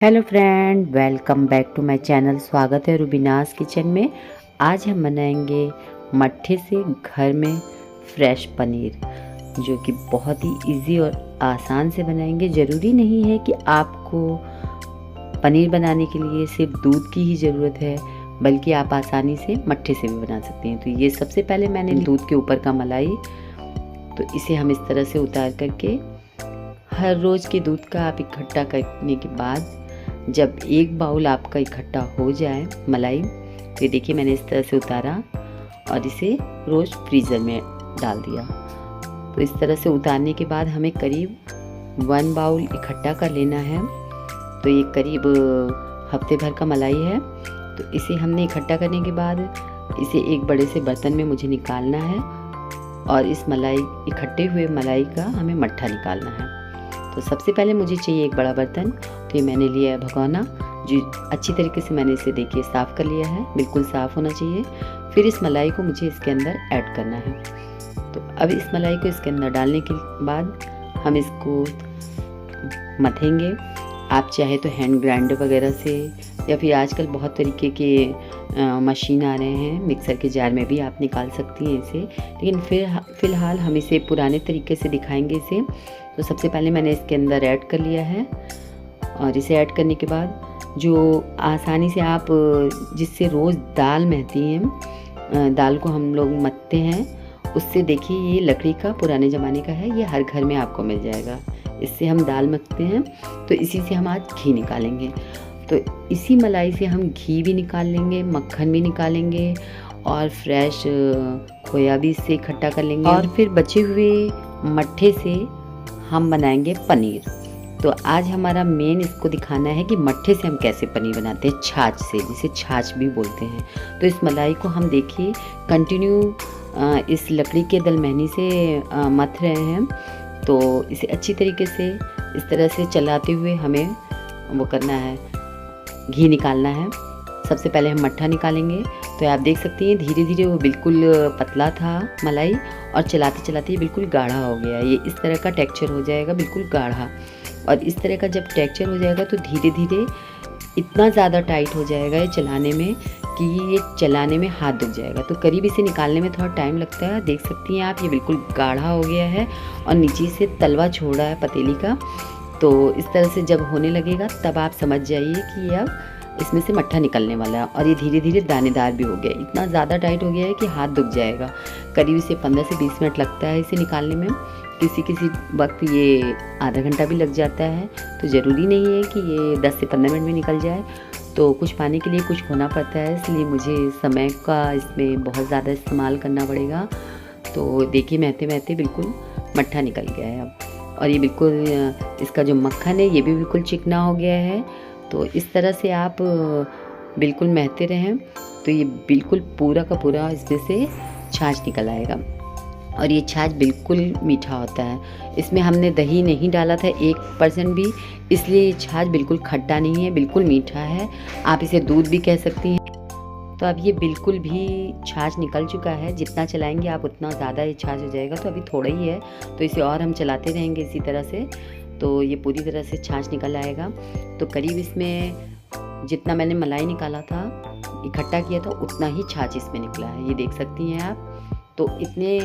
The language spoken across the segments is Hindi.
Hello friend, welcome back to my channel. स्वागत है रुबीनास किचन में। आज हम बनाएंगे मट्ठे से घर में फ्रेश पनीर, जो कि बहुत ही इजी और आसान से बनाएंगे। ज़रूरी नहीं है कि आपको पनीर बनाने के लिए सिर्फ दूध की ही ज़रूरत है, बल्कि आप आसानी से मट्ठे से भी बना सकते हैं। तो ये सबसे पहले मैंने दूध के ऊपर का मलाई, तो इसे हम इस तरह से उतार करके हर रोज़ के दूध का आप इकट्ठा करने के बाद जब एक बाउल आपका इकट्ठा हो जाए मलाई, तो ये देखिए मैंने इस तरह से उतारा और इसे रोज़ फ्रीज़र में डाल दिया। तो इस तरह से उतारने के बाद हमें करीब 1 बाउल इकट्ठा कर लेना है। तो ये करीब हफ्ते भर का मलाई है। तो इसे हमने इकट्ठा करने के बाद इसे एक बड़े से बर्तन में मुझे निकालना है और इस मलाई इकट्ठे हुए मलाई का हमें मट्ठा निकालना है। तो सबसे पहले मुझे चाहिए एक बड़ा बर्तन। तो ये मैंने लिया है भगोना, जो अच्छी तरीके से मैंने इसे देखिए साफ़ कर लिया है, बिल्कुल साफ़ होना चाहिए। फिर इस मलाई को मुझे इसके अंदर ऐड करना है। तो अब इस मलाई को इसके अंदर डालने के बाद हम इसको मथेंगे। आप चाहे तो हैंड ग्राइंडर वगैरह से, या फिर आजकल बहुत तरीके के मशीन आ रहे हैं, मिक्सर के जार में भी आप निकाल सकती हैं इसे। लेकिन फ़िलहाल हम इसे पुराने तरीके से दिखाएंगे इसे। तो सबसे पहले मैंने इसके अंदर ऐड कर लिया है और इसे ऐड करने के बाद जो आसानी से आप जिससे रोज़ दाल महती हैं, दाल को हम लोग मथते हैं, उससे देखिए ये लकड़ी का पुराने ज़माने का है, ये हर घर में आपको मिल जाएगा। इससे हम दाल मथते हैं। तो इसी से हम आज घी निकालेंगे। तो इसी मलाई से हम घी भी निकाल लेंगे, मक्खन भी निकालेंगे और फ्रेश खोया भी इससे इकट्ठा कर लेंगे। और फिर बचे हुए मट्ठे से हम बनाएंगे पनीर। तो आज हमारा मेन इसको दिखाना है कि मट्ठे से हम कैसे पनीर बनाते हैं, छाछ से, जिसे छाछ भी बोलते हैं। तो इस मलाई को हम देखिए कंटिन्यू इस लकड़ी के दलमहनी से मथ रहे हैं। तो इसे अच्छी तरीके से इस तरह से चलाते हुए हमें वो करना है, घी निकालना है। सबसे पहले हम मट्ठा निकालेंगे। तो आप देख सकती हैं धीरे धीरे वो बिल्कुल पतला था मलाई, और चलाते चलाते ये बिल्कुल गाढ़ा हो गया। ये इस तरह का टेक्सचर हो जाएगा, बिल्कुल गाढ़ा। और इस तरह का जब टेक्सचर हो जाएगा तो धीरे धीरे इतना ज़्यादा टाइट हो जाएगा ये चलाने में कि ये चलाने में हाथ दुख जाएगा। तो करीब इसे निकालने में थोड़ा टाइम लगता है। देख सकती हैं आप, ये बिल्कुल गाढ़ा हो गया है और नीचे से तलवा छोड़ रहा है पतीली का। तो इस तरह से जब होने लगेगा तब आप समझ जाइए कि ये अब इसमें से मट्ठा निकलने वाला है। और ये धीरे धीरे दानेदार भी हो गया, इतना ज़्यादा टाइट हो गया है कि हाथ दुख जाएगा। करीब इसे 15 से 20 मिनट लगता है इसे निकालने में। किसी किसी वक्त ये आधा घंटा भी लग जाता है। तो ज़रूरी नहीं है कि ये 10 से 15 मिनट में निकल जाए। तो कुछ पाने के लिए कुछ खोना पड़ता है, इसलिए मुझे समय का इसमें बहुत ज़्यादा इस्तेमाल करना पड़ेगा। तो देखिए महते महते बिल्कुल मट्ठा निकल गया है अब। और ये बिल्कुल इसका जो मक्खन है ये भी बिल्कुल चिकना हो गया है। तो इस तरह से आप बिल्कुल महते रहें तो ये बिल्कुल पूरा का पूरा इसमें से छाछ निकल आएगा। और ये छाछ बिल्कुल मीठा होता है। इसमें हमने दही नहीं डाला था 1% भी, इसलिए ये छाछ बिल्कुल खट्टा नहीं है, बिल्कुल मीठा है। आप इसे दूध भी कह सकती हैं। तो अब ये बिल्कुल भी छाछ निकल चुका है। जितना चलाएंगे आप उतना ज़्यादा ये छाछ हो जाएगा। तो अभी थोड़ा ही है, तो इसे और हम चलाते रहेंगे इसी तरह से। तो ये पूरी तरह से छाछ निकल आएगा। तो करीब इसमें जितना मैंने मलाई निकाला था, इकट्ठा किया था, उतना ही छाछ इसमें निकला है, ये देख सकती हैं आप। तो इतने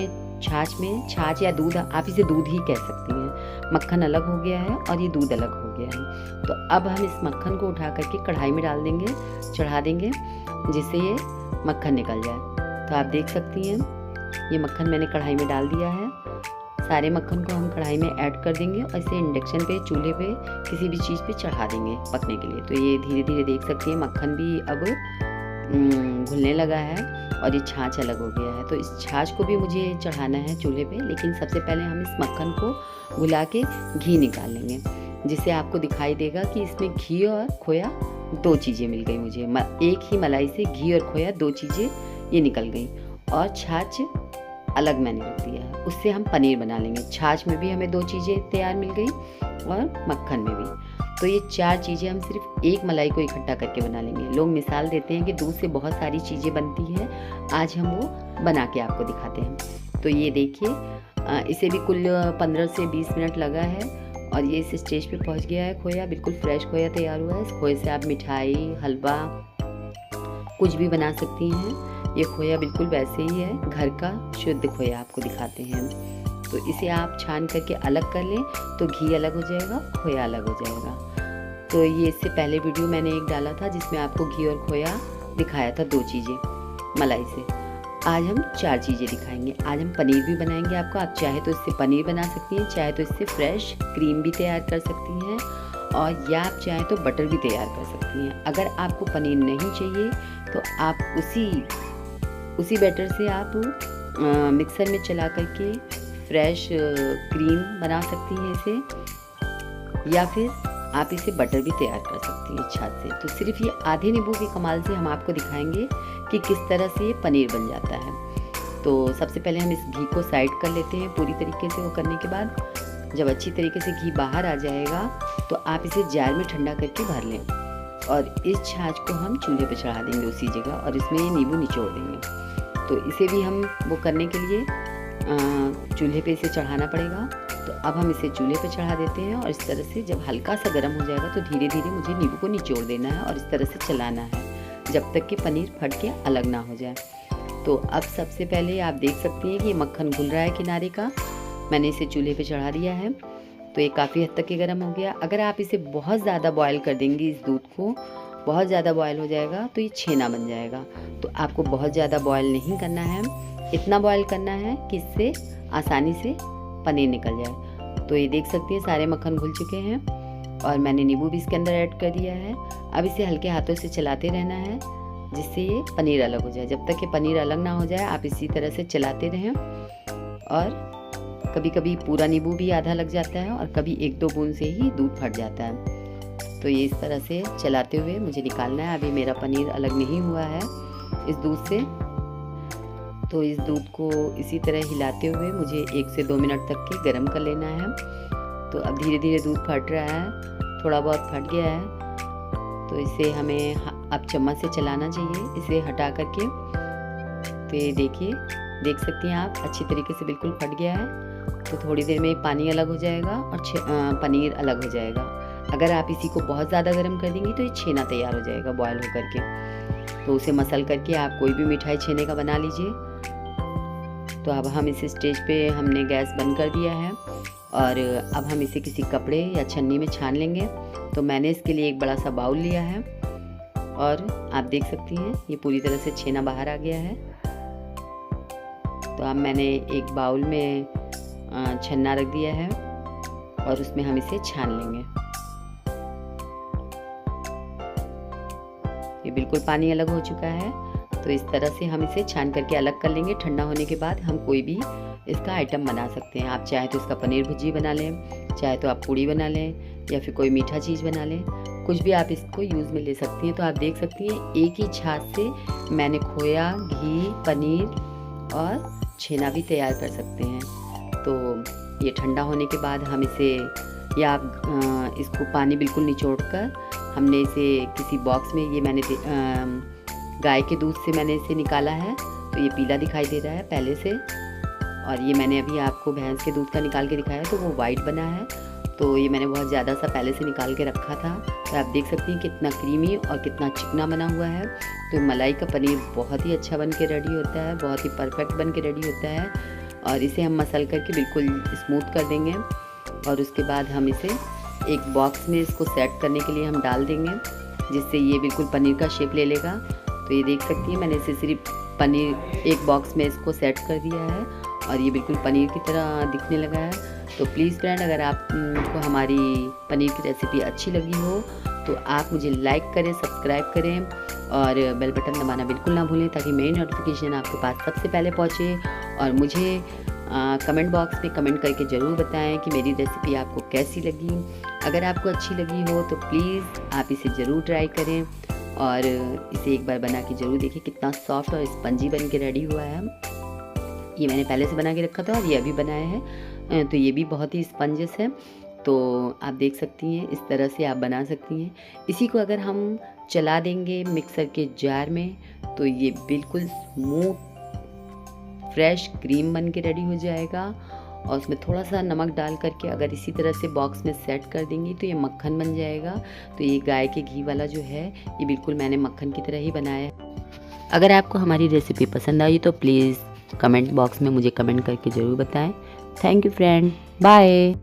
छाछ में, छाछ या दूध, आप इसे दूध ही कह सकती हैं, मक्खन अलग हो गया है और ये दूध अलग हो गया है। तो अब हम इस मक्खन को उठा करके कढ़ाई में डाल देंगे, चढ़ा देंगे, जिससे ये मक्खन निकल जाए। तो आप देख सकती हैं ये मक्खन मैंने कढ़ाई में डाल दिया है। सारे मक्खन को हम कढ़ाई में ऐड कर देंगे और इसे इंडक्शन पे, चूल्हे पे, किसी भी चीज़ पे चढ़ा देंगे पकने के लिए। तो ये धीरे धीरे देख सकती हैं मक्खन भी अब घुलने लगा है और ये छाछ अलग हो गया है। तो इस छाछ को भी मुझे चढ़ाना है चूल्हे पे, लेकिन सबसे पहले हम इस मक्खन को घुला के घी निकाल लेंगे, जिससे आपको दिखाई देगा कि इसमें घी और खोया 2 चीज़ें मिल गई मुझे। एक ही मलाई से घी और खोया 2 चीज़ें ये निकल गई, और छाछ अलग मैंने रख दिया है, उससे हम पनीर बना लेंगे। छाछ में भी हमें 2 चीज़ें तैयार मिल गई और मक्खन में भी। तो ये 4 चीज़ें हम सिर्फ एक मलाई को इकट्ठा करके बना लेंगे। लोग मिसाल देते हैं कि दूध से बहुत सारी चीज़ें बनती हैं, आज हम वो बना के आपको दिखाते हैं। तो ये देखिए इसे भी कुल 15 से 20 मिनट लगा है और ये इस स्टेज पे पहुंच गया है खोया, बिल्कुल फ्रेश खोया तैयार हुआ है। इस खोए से आप मिठाई, हलवा कुछ भी बना सकती हैं। ये खोया बिल्कुल वैसे ही है, घर का शुद्ध खोया आपको दिखाते हैं। तो इसे आप छान करके अलग कर लें तो घी अलग हो जाएगा, खोया अलग हो जाएगा। तो ये इससे पहले वीडियो मैंने एक डाला था जिसमें आपको घी और खोया दिखाया था, 2 चीज़ें मलाई से। आज हम 4 चीज़ें दिखाएंगे। आज हम पनीर भी बनाएंगे आपको। आप चाहे तो इससे पनीर बना सकती हैं, चाहे तो इससे फ्रेश क्रीम भी तैयार कर सकती हैं, और या आप चाहे तो बटर भी तैयार कर सकती हैं। अगर आपको पनीर नहीं चाहिए तो आप उसी बैटर से आप मिक्सर में चला करके फ्रेश क्रीम बना सकती हैं इसे, या फिर आप इसे बटर भी तैयार कर सकती हैं छाछ से। तो सिर्फ ये आधे नींबू के कमाल से हम आपको दिखाएंगे कि किस तरह से ये पनीर बन जाता है। तो सबसे पहले हम इस घी को साइड कर लेते हैं पूरी तरीके से। वो करने के बाद जब अच्छी तरीके से घी बाहर आ जाएगा तो आप इसे जार में ठंडा करके भर लें, और इस छाछ को हम चूल्हे पर चढ़ा देंगे उसी जगह, और इसमें ये नींबू निचोड़ देंगे। तो इसे भी हम वो करने के लिए चूल्हे पे इसे चढ़ाना पड़ेगा। तो अब हम इसे चूल्हे पे चढ़ा देते हैं, और इस तरह से जब हल्का सा गर्म हो जाएगा तो धीरे धीरे मुझे नींबू को निचोड़ देना है और इस तरह से चलाना है जब तक कि पनीर फट के अलग ना हो जाए। तो अब सबसे पहले आप देख सकती हैं कि मक्खन घुल रहा है किनारे का। मैंने इसे चूल्हे पे चढ़ा दिया है, तो ये काफ़ी हद तक के गर्म हो गया। अगर आप इसे बहुत ज़्यादा बॉयल कर देंगी, इस दूध को बहुत ज़्यादा बॉयल हो जाएगा तो ये छेना बन जाएगा। तो आपको बहुत ज़्यादा बॉयल नहीं करना है, इतना बॉयल करना है कि इससे आसानी से पनीर निकल जाए। तो ये देख सकती हैं सारे मक्खन घुल चुके हैं, और मैंने नींबू भी इसके अंदर ऐड कर दिया है। अब इसे हल्के हाथों से चलाते रहना है जिससे ये पनीर अलग हो जाए। जब तक कि पनीर अलग ना हो जाए आप इसी तरह से चलाते रहें, और कभी कभी पूरा नींबू भी आधा लग जाता है और कभी 1-2 बूंद से ही दूध फट जाता है। तो ये इस तरह से चलाते हुए मुझे निकालना है। अभी मेरा पनीर अलग नहीं हुआ है इस दूध से, तो इस दूध को इसी तरह हिलाते हुए मुझे 1 से 2 मिनट तक के गर्म कर लेना है। तो अब धीरे धीरे दूध फट रहा है, थोड़ा बहुत फट गया है, तो इसे हमें अब चम्मच से चलाना चाहिए इसे हटा करके। तो ये देखिए, देख सकती हैं आप अच्छी तरीके से बिल्कुल फट गया है। तो थोड़ी देर में पानी अलग हो जाएगा और पनीर अलग हो जाएगा। अगर आप इसी को बहुत ज़्यादा गर्म कर देंगी तो ये छेना तैयार हो जाएगा बॉयल होकर के। तो उसे मसल करके आप कोई भी मिठाई छेने का बना लीजिए। तो अब हम इस स्टेज पे हमने गैस बंद कर दिया है, और अब हम इसे किसी कपड़े या छन्नी में छान लेंगे। तो मैंने इसके लिए एक बड़ा सा बाउल लिया है, और आप देख सकती हैं ये पूरी तरह से छेना बाहर आ गया है। तो अब मैंने एक बाउल में छन्ना रख दिया है, और उसमें हम इसे छान लेंगे। ये बिल्कुल पानी अलग हो चुका है, तो इस तरह से हम इसे छान करके अलग कर लेंगे। ठंडा होने के बाद हम कोई भी इसका आइटम बना सकते हैं। आप चाहे तो इसका पनीर भुर्जी बना लें, चाहे तो आप पूड़ी बना लें, या फिर कोई मीठा चीज़ बना लें, कुछ भी आप इसको यूज़ में ले सकती हैं। तो आप देख सकती हैं एक ही छाछ से मैंने खोया, घी, पनीर और छेना भी तैयार कर सकते हैं। तो ये ठंडा होने के बाद हम इसे, या आप इसको पानी बिल्कुल निचोड़ कर हमने इसे किसी बॉक्स में, ये मैंने गाय के दूध से मैंने इसे निकाला है, तो ये पीला दिखाई दे रहा है पहले से, और ये मैंने अभी आपको भैंस के दूध का निकाल के दिखाया तो वो वाइट बना है। तो ये मैंने बहुत ज़्यादा सा पहले से निकाल के रखा था। तो आप देख सकती हैं कितना क्रीमी और कितना चिकना बना हुआ है। तो मलाई का पनीर बहुत ही अच्छा बन के रेडी होता है, बहुत ही परफेक्ट बन के रेडी होता है। और इसे हम मसल करके बिल्कुल स्मूथ कर देंगे, और उसके बाद हम इसे एक बॉक्स में इसको सेट करने के लिए हम डाल देंगे, जिससे ये बिल्कुल पनीर का शेप ले लेगा। तो ये देख सकती हैं मैंने इसे सिर्फ पनीर एक बॉक्स में इसको सेट कर दिया है, और ये बिल्कुल पनीर की तरह दिखने लगा है। तो प्लीज़ फ्रेंड, अगर आपको हमारी पनीर की रेसिपी अच्छी लगी हो तो आप मुझे लाइक करें, सब्सक्राइब करें, और बेल बटन दबाना बिल्कुल ना भूलें, ताकि मेरी नोटिफिकेशन आपके पास सबसे पहले पहुँचे। और मुझे कमेंट बॉक्स में कमेंट करके ज़रूर बताएं कि मेरी रेसिपी आपको कैसी लगी। अगर आपको अच्छी लगी हो तो प्लीज़ आप इसे ज़रूर ट्राई करें, और इसे एक बार बना के ज़रूर देखिए कितना सॉफ्ट और स्पंजी बन के रेडी हुआ है। ये मैंने पहले से बना के रखा था और ये अभी बनाया है, तो ये भी बहुत ही स्पंजस है। तो आप देख सकती हैं इस तरह से आप बना सकती हैं। इसी को अगर हम चला देंगे मिक्सर के जार में तो ये बिल्कुल स्मूथ फ्रेश क्रीम बन के रेडी हो जाएगा, और उसमें थोड़ा सा नमक डाल करके अगर इसी तरह से बॉक्स में सेट कर देंगी तो ये मक्खन बन जाएगा। तो ये गाय के घी वाला जो है ये बिल्कुल मैंने मक्खन की तरह ही बनाया है। अगर आपको हमारी रेसिपी पसंद आई तो प्लीज़ कमेंट बॉक्स में मुझे कमेंट करके ज़रूर बताएं। Thank you friend, bye.